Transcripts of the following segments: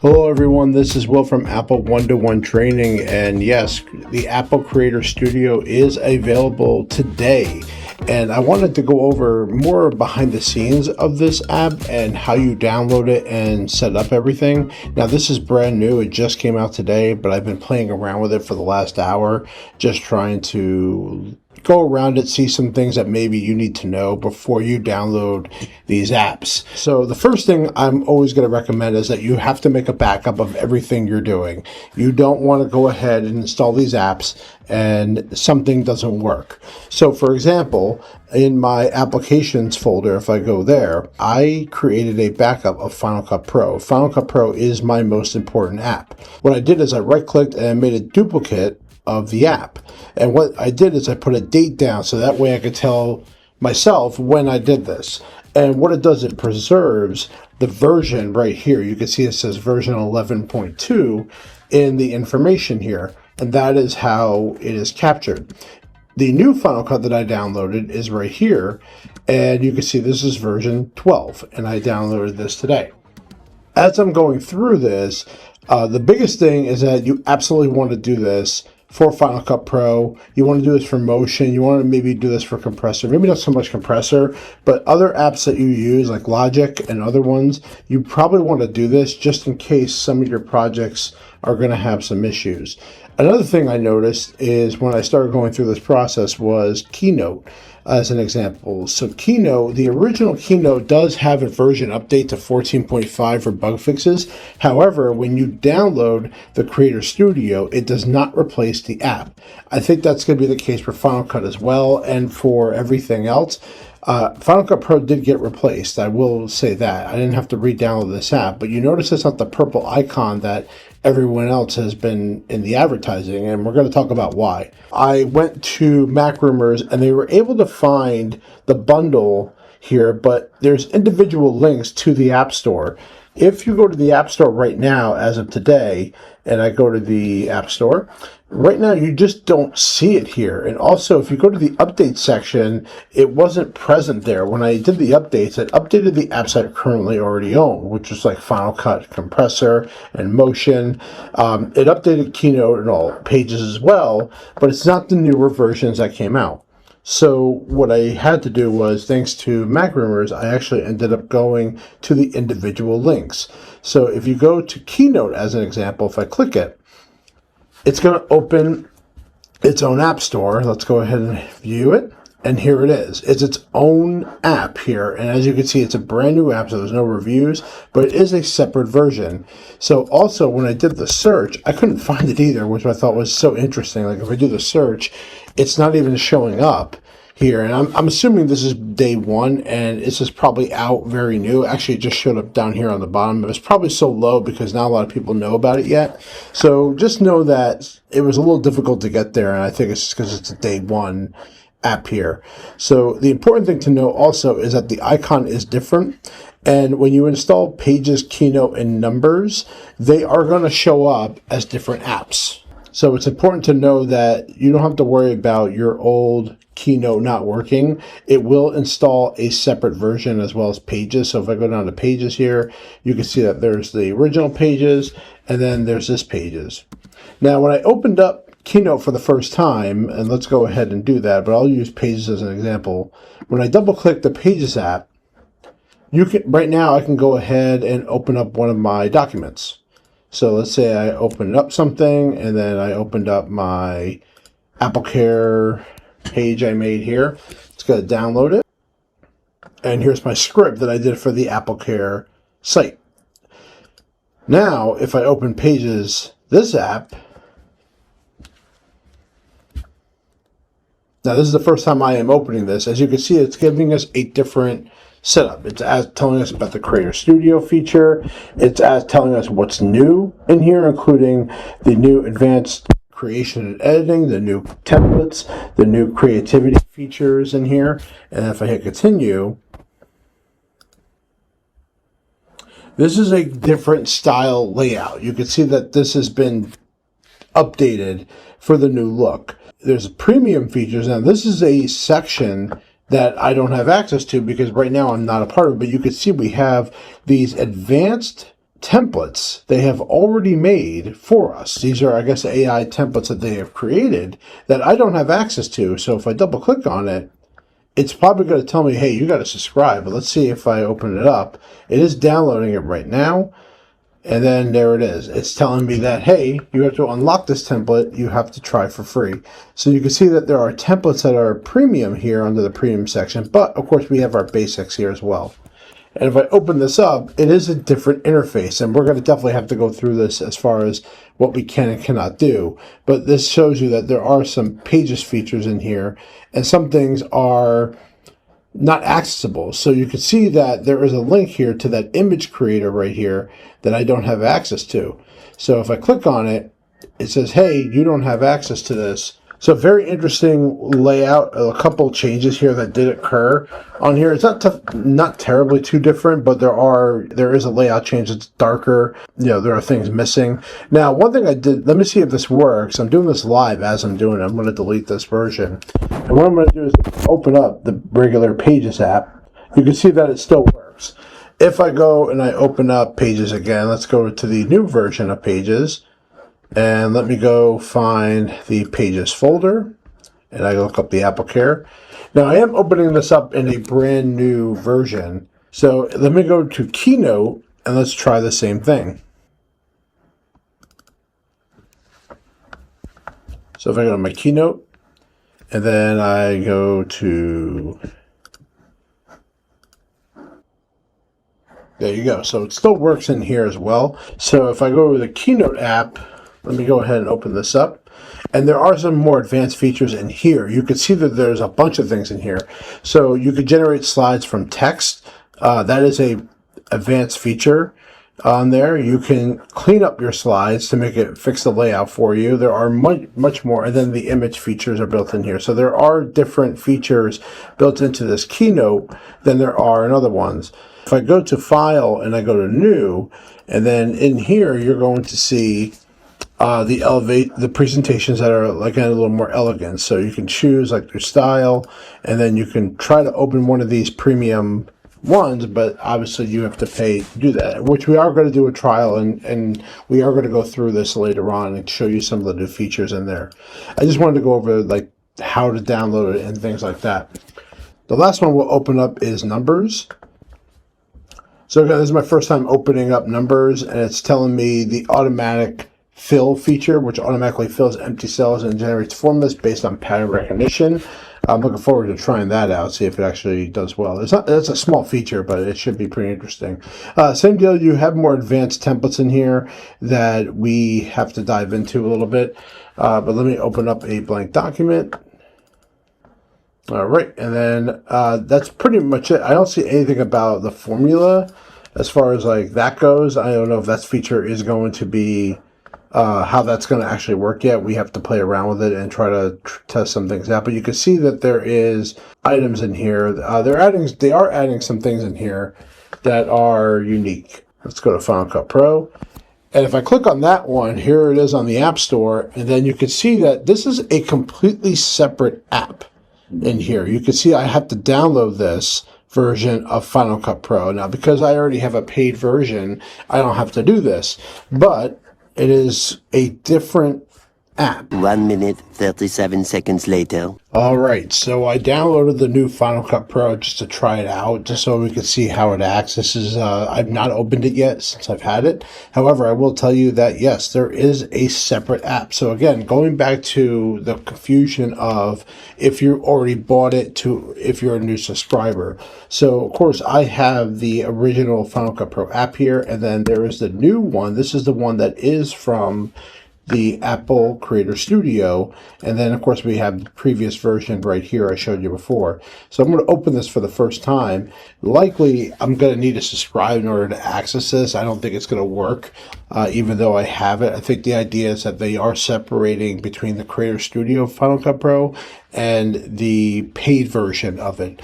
Hello everyone, this is Will from Apple One-to-One Training, and yes, the Apple Creator Studio is available today. And I wanted to go over more behind the scenes of this app and how you download it and set up everything. Now this is brand new, it just came out today, but I've been playing around with it for the last hour, just trying to go around it, see some things that maybe you need to know before you download these apps. So the first thing I'm always going to recommend is that you have to make a backup of everything you're doing. You don't want to go ahead and install these apps and something doesn't work. So for example, in my applications folder, if I go there, I created a backup of Final Cut Pro. Final Cut Pro is my most important app. What I did is I right-clicked and made a duplicate of the app. And what I did is I put a date down so that way I could tell myself when I did this. And what it does, it preserves the version right here. You can see it says version 11.2 in the information here. And that is how it is captured. The new Final Cut that I downloaded is right here. And you can see this is version 12. And I downloaded this today. As I'm going through this, the biggest thing is that you absolutely want to do this for Final Cut Pro. You want to do this for Motion. You want to maybe do this for Compressor. Maybe not so much Compressor, but other apps that you use like Logic and other ones, you probably want to do this just in case some of your projects are going to have some issues. Another thing I noticed is when I started going through this process was Keynote as an example. So Keynote, the original Keynote does have a version update to 14.5 for bug fixes. However, when you download the Creator Studio, it does not replace the app. I think that's going to be the case for Final Cut as well and for everything else. Final Cut Pro did get replaced. I will say that. I didn't have to re-download this app, but you notice it's not the purple icon that everyone else has been in the advertising, and we're going to talk about why. I went to Mac Rumors, and they were able to find the bundle here, but there's individual links to the App Store. If you go to the App Store right now, as of today, and I go to the App Store, right now you just don't see it here. And also, if you go to the update section, it wasn't present there. When I did the updates, it updated the apps I currently already own, which is like Final Cut, Compressor, and Motion. It updated Keynote and all Pages as well, but it's not the newer versions that came out. So what I had to do was, thanks to Mac Rumors, I actually ended up going to the individual links. So if you go to Keynote as an example, if I click it, it's going to open its own app store. Let's go ahead and view it. And here it is. It's its own app here. And as you can see, it's a brand new app, so there's no reviews, but it is a separate version. So also, when I did the search, I couldn't find it either, which I thought was so interesting. Like if I do the search, it's not even showing up here. And I'm assuming this is day one, and this is probably out very new. Actually, it just showed up down here on the bottom. It was probably so low because not a lot of people know about it yet. So just know that it was a little difficult to get there, and I think it's just because it's a day one app here. So the important thing to know also is that the icon is different, and when you install Pages, Keynote, and Numbers, they are going to show up as different apps. So it's important to know that you don't have to worry about your old Keynote not working. It will install a separate version as well as Pages. So if I go down to Pages here, you can see that there's the original Pages, and then there's this Pages. Now when I opened up Keynote for the first time, and let's go ahead and do that, but I'll use Pages as an example. When I double click the Pages app, right now I can go ahead and open up one of my documents. So let's say I opened up something, and then I opened up my AppleCare page I made here. It's going to download it. And here's my script that I did for the AppleCare site. Now, if I open Pages, this app, now this is the first time I am opening this. As you can see, it's giving us a different setup. It's telling us about the Creator Studio feature. It's telling us what's new in here, including the new advanced creation and editing, the new templates, the new creativity features in here. And if I hit continue, this is a different style layout. You can see that this has been updated for the new look. There's premium features. Now this is a section that I don't have access to because right now I'm not a part of it. But you can see we have these advanced templates they have already made for us. These are, I guess, AI templates that they have created that I don't have access to. So if I double click on it, it's probably going to tell me, hey, you got to subscribe. But let's see if I open it up. It is downloading it right now. And then there it is. It's telling me that, hey, you have to unlock this template. You have to try for free. So you can see that there are templates that are premium here under the premium section. But, of course, we have our basics here as well. And if I open this up, it is a different interface. And we're going to definitely have to go through this as far as what we can and cannot do. But this shows you that there are some pages features in here. And some things are not accessible. So you can see that there is a link here to that image creator right here that I don't have access to. So if I click on it, it says, hey, you don't have access to this. So very interesting layout. A couple changes here that did occur on here. It's not terribly too different, but there is a layout change. It's darker. You know, there are things missing. Now, one thing I did, let me see if this works. I'm doing this live as I'm doing it. I'm going to delete this version. And what I'm going to do is open up the regular Pages app. You can see that it still works. If I go and I open up Pages again, let's go to the new version of Pages. And let me go find the Pages folder. And I look up the AppleCare. Now, I am opening this up in a brand new version. So let me go to Keynote and let's try the same thing. So if I go to my Keynote, and then I go to, there you go. So it still works in here as well. So if I go to the Keynote app, let me go ahead and open this up. And there are some more advanced features in here. You can see that there's a bunch of things in here. So you could generate slides from text. That is a advanced feature on there. You can clean up your slides to make it fix the layout for you. There are much more. And then the image features are built in here. So there are different features built into this Keynote than there are in other ones. If I go to File and I go to New, and then in here you're going to see the presentations that are like a little more elegant. So you can choose like your style, and then you can try to open one of these premium ones, but obviously you have to pay to do that, which we are going to do a trial, and we are going to go through this later on and show you some of the new features in there. I just wanted to go over like how to download it and things like that. The last one we'll open up is Numbers. So again, this is my first time opening up Numbers, and it's telling me the automatic fill feature, which automatically fills empty cells and generates formulas based on pattern recognition. I'm looking forward to trying that out, see if it actually does well. It's a small feature, but it should be pretty interesting. Same deal, you have more advanced templates in here that we have to dive into a little bit. But let me open up a blank document. All right, and then that's pretty much it. I don't see anything about the formula as far as like that goes. I don't know if that feature is going to be how that's going to actually work yet. We have to play around with it and try to test some things out. But you can see that there is items in here. They are adding some things in here that are unique. Let's go to Final Cut Pro. And if I click on that one, here it is on the App Store. And then you can see that this is a completely separate app in here. You can see I have to download this version of Final Cut Pro. Now, because I already have a paid version, I don't have to do this. But it is a different app. 1 minute, 37 seconds later. All right, so I downloaded the new Final Cut Pro just to try it out, just so we could see how it acts. This is, I've not opened it yet since I've had it. However, I will tell you that, yes, there is a separate app. So again, going back to the confusion of if you already bought it to if you're a new subscriber. So, of course, I have the original Final Cut Pro app here, and then there is the new one. This is the one that is from the Apple Creator Studio, and then of course we have the previous version right here I showed you before. So I'm going to open this for the first time. Likely I'm going to need to subscribe in order to access this. I don't think it's going to work even though I have it. I think the idea is that they are separating between the Creator Studio Final Cut Pro and the paid version of it,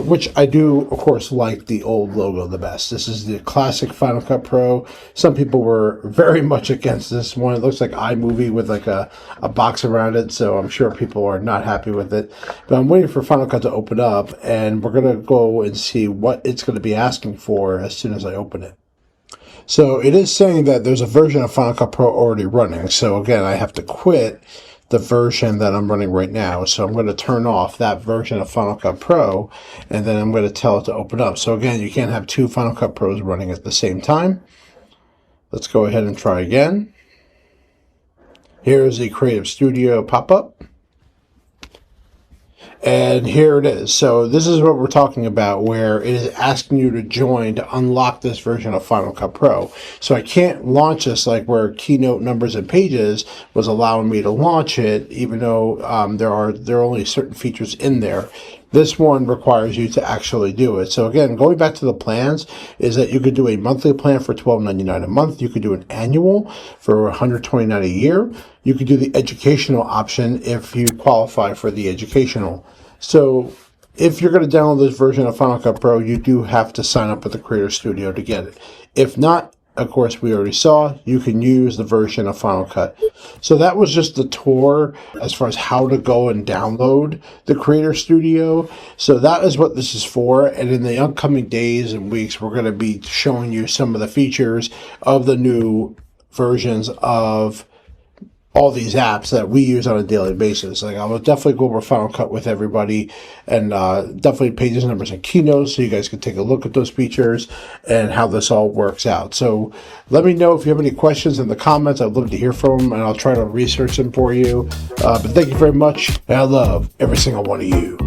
which I do, of course, like the old logo the best. This is the classic Final Cut Pro. Some people were very much against this one. It looks like iMovie with like a box around it, so I'm sure people are not happy with it. But I'm waiting for Final Cut to open up, and we're going to go and see what it's going to be asking for as soon as I open it. So it is saying that there's a version of Final Cut Pro already running. So again, I have to quit the version that I'm running right now. So I'm going to turn off that version of Final Cut Pro, and then I'm going to tell it to open up. So again, you can't have two Final Cut Pros running at the same time. Let's go ahead and try again. Here's the Creative Studio pop-up. And here it is. So this is what we're talking about, where it is asking you to join to unlock this version of Final Cut Pro. So I can't launch this like where Keynote, Numbers, and Pages was allowing me to launch it, even though there are only certain features in there. This one requires you to actually do it. So again, going back to the plans, is that you could do a monthly plan for $12.99 a month. You could do an annual for $129 a year. You could do the educational option if you qualify for the educational. So if you're going to download this version of Final Cut Pro, you do have to sign up with the Creator Studio to get it. If not, of course, we already saw, you can use the version of Final Cut. So that was just the tour as far as how to go and download the Creator Studio. So that is what this is for. And in the upcoming days and weeks, we're going to be showing you some of the features of the new versions of all these apps that we use on a daily basis. Like, I will definitely go over Final Cut with everybody, and definitely Pages, Numbers, and Keynote, so you guys can take a look at those features and how this all works out. So let me know if you have any questions in the comments. I'd love to hear from them, and I'll try to research them for you. But thank you very much, and I love every single one of you.